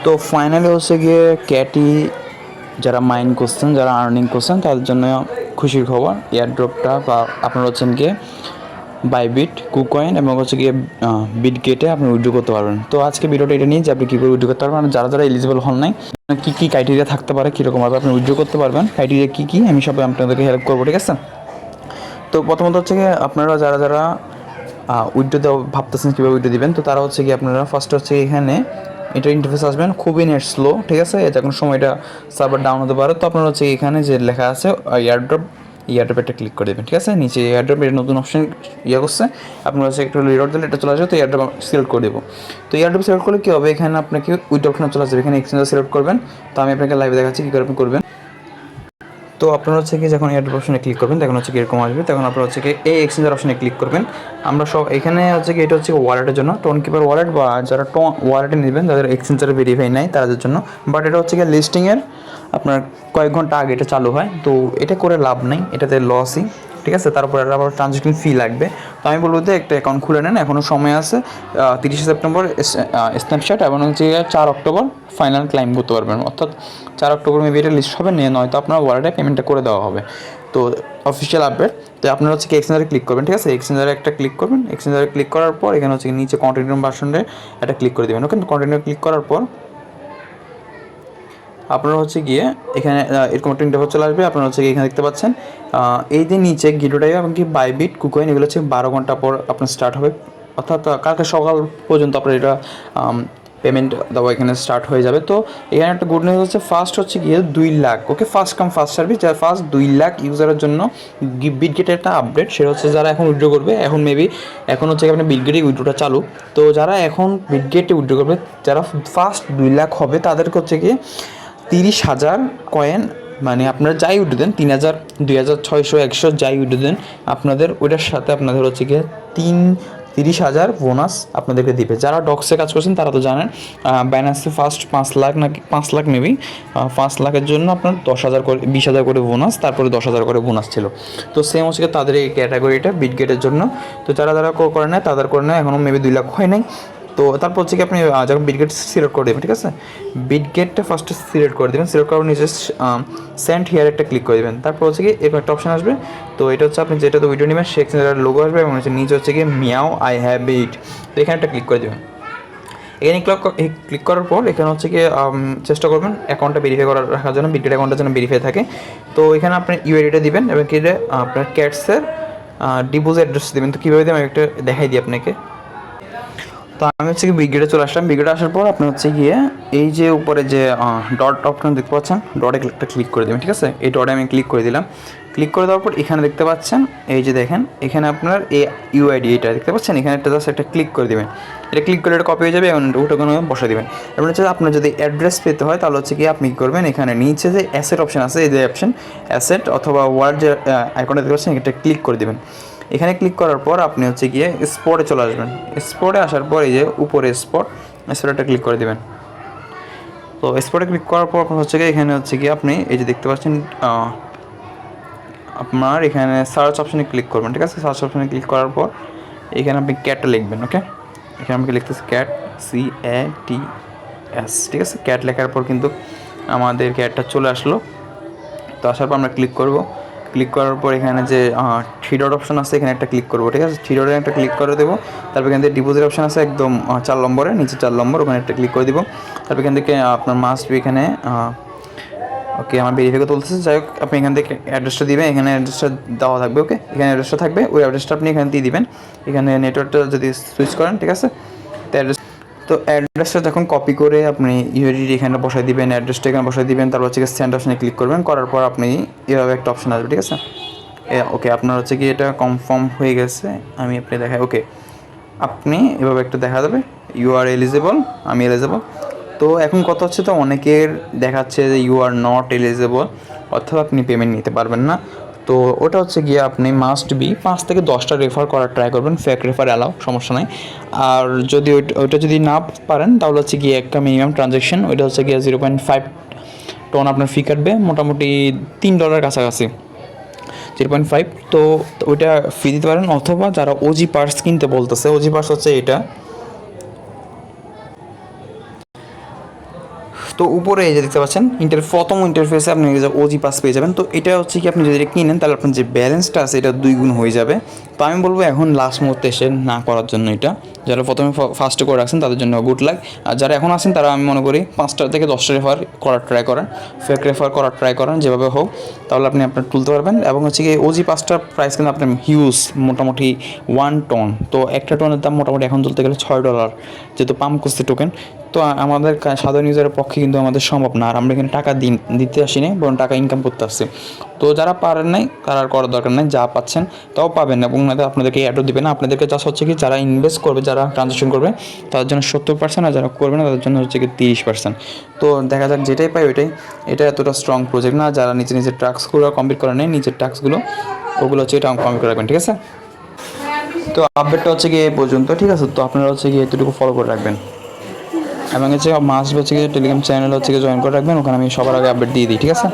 তো ফাইনালি হচ্ছে গিয়ে ক্যাটি যারা মাইন করছেন, যারা আর্নিং করছেন তাদের জন্য খুশির খবর। এয়ারড্রপটা বা আপনারা হচ্ছেন গিয়ে বাইবিট, কুকয়েন এবং হচ্ছে গিয়ে বিটগেটে আপনি উইথড্র করতে পারবেন। তো আজকে ভিডিওটা এটা নিয়ে যে আপনি কী করে উইথড্র করতে পারবেন, যারা যারা এলিজিবল হন নাই, কী কী ক্রাইটেরিয়া থাকতে পারে, কীরকমভাবে আপনি উইথড্র করতে পারবেন, ক্রাইটেরিয়া কী কী, আমি সবাই আপনাদেরকে হেল্প করবো, ঠিক আছে? তো প্রথমত হচ্ছে গিয়ে আপনারা যারা যারা উইথড্র দেওয়া ভাবতেছেন কীভাবে উইথড্র দিবেন, তো তারা হচ্ছে কি আপনারা ফার্স্ট হচ্ছে এখানে এটা ইন্টারফেস আসবেন, খুবই নেট স্লো, ঠিক আছে? এটা কোনো সময় এটা সার্ভার ডাউন হতে পারে। তো আপনারা হচ্ছে এখানে যে লেখা আছে এয়ারড্রপ একটা ক্লিক করে দেবেন, ঠিক আছে? নিচে এয়ারড্রপ এর নতুন অপশন করছে, আপনারা হচ্ছে একটু রিলোড দিলে এটা চলে আসবে। তো এয়ারড্রপ সিলেক্ট করে দেবো। তো এয়ারড্রপ সিলেক্ট করলে কী হবে, এখানে আপনাকে উইথড্র অপশন চলে আসবে, এখানে এক্সচেঞ্জ সিলেক্ট করবেন। তো আমি আপনাকে লাইভে দেখাচ্ছি কী করে আপনি করবেন। তো আপনারা হচ্ছে কি যখন এয়ারড্রপ অপশনে ক্লিক করবেন তখন হচ্ছে কি এরকম আসবে, তখন আপনারা হচ্ছে কি এই এক্সচেঞ্জার অপশনে ক্লিক করবেন। আমরা সব এখানে হচ্ছে কি এটা হচ্ছে ওয়ালেটের জন্য, টোন কিপার ওয়ালেট বা যারা ওয়ালেটে নেবেন যাদের এক্সচেঞ্জারে ভেরিফাই নাই তাদের জন্য। বাট এটা হচ্ছে কি লিস্টিংয়ের আপনার কয়েক ঘন্টা আগে এটা চালু হয়, তো এটা করে লাভ নেই, এটাতে লসই, ঠিক আছে? তারপরে আবার ট্রানজ্যাকশন ফি লাগবে। তো আমি বলবো যে একটা অ্যাকাউন্ট খুলে নেন, এখনও সময় আছে। 30 সেপ্টেম্বর স্ন্যাপচ্যাট এবং হচ্ছে 4 অক্টোবর ফাইনাল ক্লাইম করতে পারবেন, অর্থাৎ 4 অক্টোবর মেবি এটা লিস্ট হবে, নিয়ে নয়তো আপনার ওয়ালেটে পেমেন্টটা করে দেওয়া হবে। তো অফিসিয়াল আপডেট। তো আপনারা হচ্ছে কি এক্সচেঞ্জারে ক্লিক করবেন, ঠিক আছে? এক্সচেঞ্জারে একটা ক্লিক করবেন। এক্সচেঞ্জারে ক্লিক করার পর এখানে হচ্ছে নিচে কন্টিনিউ ভার্সনে একটা ক্লিক করে দেবেন, ওকে? কন্টিনিউ ক্লিক করার পর আপনারা হচ্ছে গিয়ে এখানে এরকম একটা ইন্টারফেস চলে আসবে। আপনারা হচ্ছে এখানে দেখতে পাচ্ছেন এই যে নিচে গিডোটাই এবং কি বাইবিট, কুকয়েন, এগুলো হচ্ছে 12 ঘন্টা পর আপনার স্টার্ট হবে, অর্থাৎ কালকে সকাল পর্যন্ত আপনার এটা পেমেন্ট দেওয়া এখানে স্টার্ট হয়ে যাবে। তো এখানে একটা গুড নিউজ হচ্ছে, ফার্স্ট হচ্ছে গিয়ে 2 লাখ, ওকে? ফার্স্ট কাম ফার্স্ট সার্ভিস, যারা ফার্স্ট 2 লাখ ইউজারের জন্য বিটগেটের একটা আপডেট, সেটা হচ্ছে যারা এখন উইথড্র করবে, এখন মেবি এখন হচ্ছে আপনার বিটগেটে উইথড্রটা চালু। তো যারা এখন বিটগেটে উইথড্র করবে, যারা ফার্স্ট 2 লাখ হবে তাদেরকে হচ্ছে গিয়ে 30,000 কয়েন, মানে আপনারা যাই উঠে দেন, 3,000, 2,000, 600, 100 যাই উঠে দেন, আপনাদের ওইটার সাথে আপনাদের হচ্ছে গিয়ে 30,000 বোনাস আপনাদেরকে দিবে। যারা ডক্সে কাজ করছেন তারা তো জানেন, বাইন্যান্সে ফার্স্ট 5 লাখ নাকি 5 লাখ মেবি, 5 লাখের জন্য আপনার 10,000 করে 20,000 করে বোনাস, তারপরে 10,000 করে বোনাস ছিল। তো সেম হচ্ছে তাদের এই ক্যাটাগরিটা বিটগেটের জন্য। তো যারা যারা করে নেয় তাদের করে নেয়, এখনও মেবি 2 লাখ হয় নাই। তো তারপর হচ্ছে কি আপনি যখন বিটগেট সিলেক্ট করে দেবেন, ঠিক আছে? বিটগেটটা ফার্স্টে সিলেক্ট করে দেবেন, সিলেক্ট করার নিচে সেন্ড হিয়ার একটা ক্লিক করে দেবেন। তারপর হচ্ছে কি এরকম একটা অপশন আসবে। তো এটা হচ্ছে আপনি যেটা তো ভিডিও নেবেন সে এক্সচেঞ্জারের লোগো আসবে এবং হচ্ছে নিচে হচ্ছে কি মিয়াও আই হ্যাভ ইট, তো এখানে একটা ক্লিক করে দেবেন। এখানে ক্লিক করার পর এখানে হচ্ছে কি চেষ্টা করবেন অ্যাকাউন্টটা ভেরিফাই রাখার জন্য, বিটগেট অ্যাকাউন্টটা যেন ভেরিফাই থাকে। তো এখানে আপনি ইউআইডিটা দিবেন এবং কি আপনার ক্যাটসের ডিপোজিট অ্যাড্রেস দেবেন। তো কীভাবে দেবেন আমি একটা দেখাই দিই আপনাকে। তো আমি হচ্ছে কি বিটগেটে চলে আসলাম। বিটগেটে আসার পর আপনি হচ্ছে গিয়ে এই যে উপরে যে ডট অপশন দেখতে পাচ্ছেন, ডটে একটা ক্লিক করে দেবেন, ঠিক আছে? এই ডটে আমি ক্লিক করে দিলাম। ক্লিক করে দেওয়ার পর এখানে দেখতে পাচ্ছেন, এই যে দেখেন এখানে আপনার এই ইউআইডি এটা দেখতে পাচ্ছেন, এখানে একটা জাস্ট একটা ক্লিক করে দেবেন। এটা ক্লিক করলে এটা কপি হয়ে যাবে এবং ওটা কোনো বসে দেবেন। এবার হচ্ছে আপনার যদি অ্যাড্রেস পেতে হয় তাহলে হচ্ছে কি আপনি কী করবেন, এখানে নিচে যে অ্যাসেট অপশন আছে, এই যে অপশন অ্যাসেট অথবা ওয়ার্ড যে আইকনটা দেখতে পাচ্ছেন, এটা ক্লিক করে দেবেন। এখানে ক্লিক করার পর আপনি হচ্ছে গিয়ে স্পটে চলে আসবেন। স্পটে আসার পর এই যে উপরে স্পটটা ক্লিক করে দেবেন। তো স্পটে ক্লিক করার পর হচ্ছে গিয়ে এখানে হচ্ছে গিয়ে আপনি এই যে দেখতে পাচ্ছেন আপনার এখানে সার্চ অপশানে ক্লিক করবেন, ঠিক আছে? সার্চ অপশানে ক্লিক করার পর এখানে আপনি ক্যাটটা লিখবেন, ওকে? এখানে আমাকে লিখতেছে ক্যাট, CATS, ঠিক আছে? ক্যাট লেখার পর কিন্তু আমাদের ক্যাটটা চলে আসলো। তো আসার পর আমরা ক্লিক করব। ক্লিক করার পর এখানে যে 3 ডট অপশন আছে এখানে একটা ক্লিক করবো, ঠিক আছে? 3 ডটে একটা ক্লিক করে দেবো। তারপর এখান থেকে ডিপোজিট অপশন আছে একদম 4 নম্বরে, নিচে 4 নম্বর, ওখানে একটা ক্লিক করে দেবো। তারপর এখান থেকে আপনার মাস্ট বি এখানে ওকে আমার ভেরিফাই করতে বলতেছে, যাই হোক আপনি এখান থেকে অ্যাড্রেসটা দিবেন, এখানে অ্যাড্রেসটা দেওয়া থাকবে, ওকে? এখানে অ্যাড্রেসটা থাকবে, ওই অ্যাড্রেসটা আপনি এখানে দিয়ে দিবেন। এখানে নেটওয়ার্কটা যদি সুইচ করেন, ঠিক আছে? তো অ্যাড্রেসটা যখন কপি করে আপনি ইউআইডি এখানে বসাই দিবেন, অ্যাড্রেসটা এখানে বসাই দিবেন, তারপর হচ্ছে সেন্ড অপশনে ক্লিক করবেন। করার পর আপনি এভাবে একটা অপশন আসবে, ঠিক আছে? ওকে আপনার হচ্ছে কি এটা কনফার্ম হয়ে গেছে, আমি আপনি দেখাই, ওকে? আপনি এভাবে একটা দেখা যাবে ইউ আর এলিজেবল, আমি এলিজেবল। তো এখন কথা হচ্ছে, তো অনেকের দেখাচ্ছে যে ইউ আর নট এলিজেবল, অর্থাৎ আপনি পেমেন্ট নিতে পারবেন না। তো ওটা হচ্ছে গিয়ে আপনি মাস্ট বি 5 থেকে 10টা রেফার করার ট্রাই করবেন, ফেক রেফার অ্যালাউ, সমস্যা নাই। আর যদি ওইটা যদি না পারেন তাহলে হচ্ছে গিয়ে একটা মিনিমাম ট্রানজ্যাকশন, ওইটা হচ্ছে গিয়ে 0.5 টন আপনার ফি কাটবে, মোটামুটি $3 কাছাকাছি, 0.5। তো ওইটা ফি দিতে পারেন। অথবা যারা ওজি পার্টস কিনতে বলতেছে, ওজি পার্টস হচ্ছে এটা, তো উপরে এই যে দেখতে পাচ্ছেন প্রথম ইন্টারফেসে আপনি ওজি পাস পেয়ে যাবেন। তো এটা হচ্ছে কি আপনি যদি এটা কিনেন তাহলে আপনার যে ব্যালেন্সটা আছে এটা 2 গুণ হয়ে যাবে। তো আমি বলবো এখন লাস্ট মুহূর্তে এসে না করার জন্য, এটা যারা প্রথমে ফার্স্টে করে রাখছেন তাদের জন্য গুড লাক। আর যারা এখন আছেন তারা আমি মনে করি 5টা থেকে 10টা রেফার করার ট্রাই করেন, ফেক রেফার করার ট্রাই করেন, যেভাবে হোক তাহলে আপনি আপনার তুলতে পারবেন। এবং হচ্ছে কি ওজি পাসটার প্রাইস কিন্তু আপনার হিউজ, মোটামুটি 1 টন। তো একটা টনের দাম মোটামুটি এখন তুলতে গেলে $6, যেহেতু পাম্প করছে টোকেন। তো আমাদের সাধারণ ইউজারের পক্ষে কিন্তু আমাদের সম্ভব না, আর আমরা এখানে টাকা দিতে আসি নাই, বরং টাকা ইনকাম করতে আসছি। তো যারা পারেন নাই তারা আর করার দরকার নেই, যা পাচ্ছেন তাও পাবেন, এবং আপনাদেরকে অ্যাডও দেবে না। আপনাদেরকে জাস্ট হচ্ছে কি যারা ইনভেস্ট করবে, যারা ট্রানজেকশন করবে তাদের জন্য 70%, আর যারা করবে না তাদের জন্য হচ্ছে কি 30%। তো দেখা যাক যেটাই পাই ওইটাই। এটা এতটা স্ট্রং প্রজেক্ট না, যারা নিজের টাস্কগুলো কমপ্লিট করে নেয়, নিজের টাস্কগুলো ওগুলো হচ্ছে এটা কমপ্লিট করে রাখবেন, ঠিক আছে। তো আপডেটটা হচ্ছে গিয়ে এই পর্যন্ত, ঠিক আছে। তো আপনারা হচ্ছে গিয়ে এতটুকু ফলো করে রাখবেন, এবং হচ্ছে মাস্ট হচ্ছে গিয়ে টেলিগ্রাম চ্যানেল হচ্ছে গিয়ে জয়েন করে রাখবেন, ওখানে আমি সবার আগে আপডেট দিয়ে দিই, ঠিক আছে।